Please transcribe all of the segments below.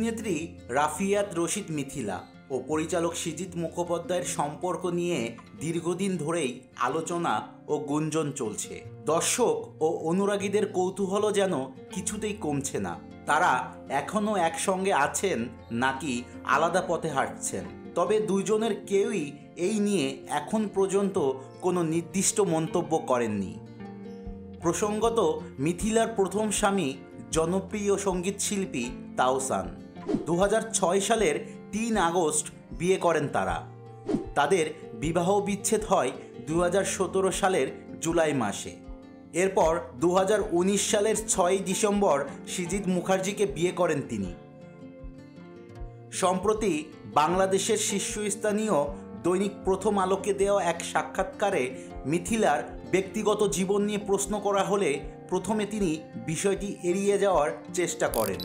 অভিনেত্রী রাফিয়াত রশিদ মিথিলা ও পরিচালক সৃজিত মুখোপাধ্যায়ের সম্পর্ক নিয়ে দীর্ঘদিন ধরেই আলোচনা ও গুঞ্জন চলছে। দর্শক ও অনুরাগীদের কৌতূহলও যেন কিছুতেই কমছে না। তারা এখনও একসঙ্গে আছেন নাকি আলাদা পথে হাঁটছেন। তবে দুজনের কেউই এই নিয়ে এখন পর্যন্ত কোনো নির্দিষ্ট মন্তব্য করেননি। প্রসঙ্গত, মিথিলার প্রথম স্বামী জনপ্রিয় সঙ্গীতশিল্পী তাওসান। 2006 সালের 3 আগস্ট বিয়ে করেন তারা। তাদের বিবাহ বিচ্ছেদ হয় 2017 সালের জুলাই মাসে। এরপর 2019 সালের 6 ডিসেম্বর সৃজিত মুখার্জিকে বিয়ে করেন তিনি। সম্প্রতি বাংলাদেশের শীর্ষস্থানীয় দৈনিক প্রথম আলোকে দেওয়া এক সাক্ষাৎকারে মিথিলার ব্যক্তিগত জীবন নিয়ে প্রশ্ন করা হলে প্রথমে তিনি বিষয়টি এড়িয়ে যাওয়ার চেষ্টা করেন।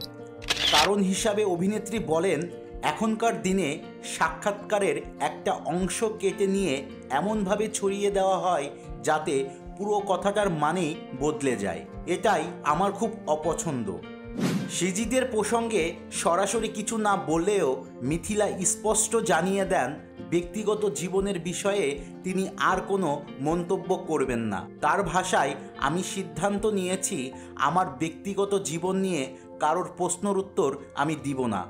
কারণ হিসাবে অভিনেত্রী বলেন, এখনকার দিনে সাক্ষাৎকারের একটা অংশ কেটে নিয়ে এমনভাবে ছড়িয়ে দেওয়া হয় যাতে পুরো কথাটার মানেই বদলে যায়। এটাই আমার খুব অপছন্দ। সৃজিতের প্রসঙ্গে সরাসরি কিছু না বললেও মিথিলা স্পষ্ট জানিয়ে দেন ব্যক্তিগত জীবনের বিষয়ে তিনি আর কোনো মন্তব্য করবেন না। তার ভাষায়, আমি সিদ্ধান্ত নিয়েছি আমার ব্যক্তিগত জীবন নিয়ে কারোর প্রশ্নের উত্তর আমি দিব না,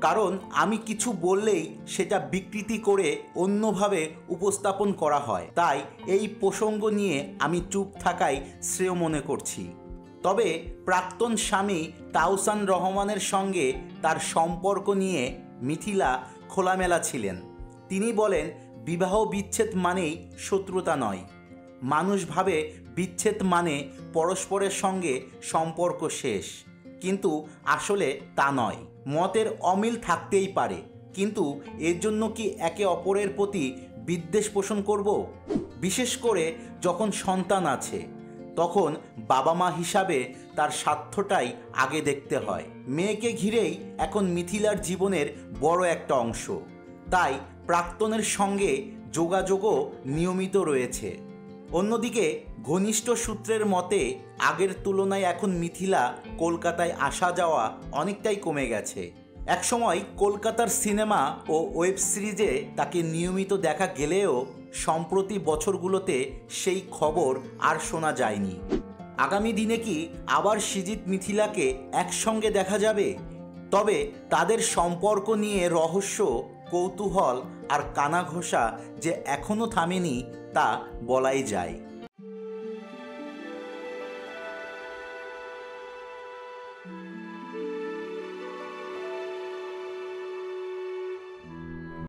কারণ আমি কিছু বললেই সেটা বিকৃতি করে অন্যভাবে উপস্থাপন করা হয়। তাই এই প্রসঙ্গ নিয়ে আমি চুপ থাকাই শ্রেয় মনে করছি। তবে প্রাক্তন স্বামী তাওসান রহমানের সঙ্গে তার সম্পর্ক নিয়ে মিথিলা খোলামেলা ছিলেন। তিনি বলেন, বিবাহ বিচ্ছেদ মানেই শত্রুতা নয়। মানুষ ভাবে বিচ্ছেদ মানে পরস্পরের সঙ্গে সম্পর্ক শেষ, কিন্তু আসলে তা নয়। মতের অমিল থাকতেই পারে, কিন্তু এর জন্য কি একে অপরের প্রতি বিদ্বেষ পোষণ করব? বিশেষ করে যখন সন্তান আছে, তখন বাবা মা হিসাবে তার স্বার্থটাই আগে দেখতে হয়। মেয়েকে ঘিরেই এখন মিথিলার জীবনের বড় একটা অংশ, তাই প্রাক্তনের সঙ্গে যোগাযোগও নিয়মিত রয়েছে। অন্যদিকে ঘনিষ্ঠ সূত্রের মতে আগের তুলনায় এখন মিথিলা কলকাতায় আসা যাওয়া অনেকটাই কমে গেছে। একসময় কলকাতার সিনেমা ও ওয়েব সিরিজে তাকে নিয়মিত দেখা গেলেও সম্প্রতি বছরগুলোতে সেই খবর আর শোনা যায়নি। আগামী দিনে কি আবার সৃজিত মিথিলাকে একসঙ্গে দেখা যাবে? তবে তাদের সম্পর্ক নিয়ে রহস্য, কৌতূহল আর কানাঘোষা যে এখনও থামেনি তা বলাই যায়।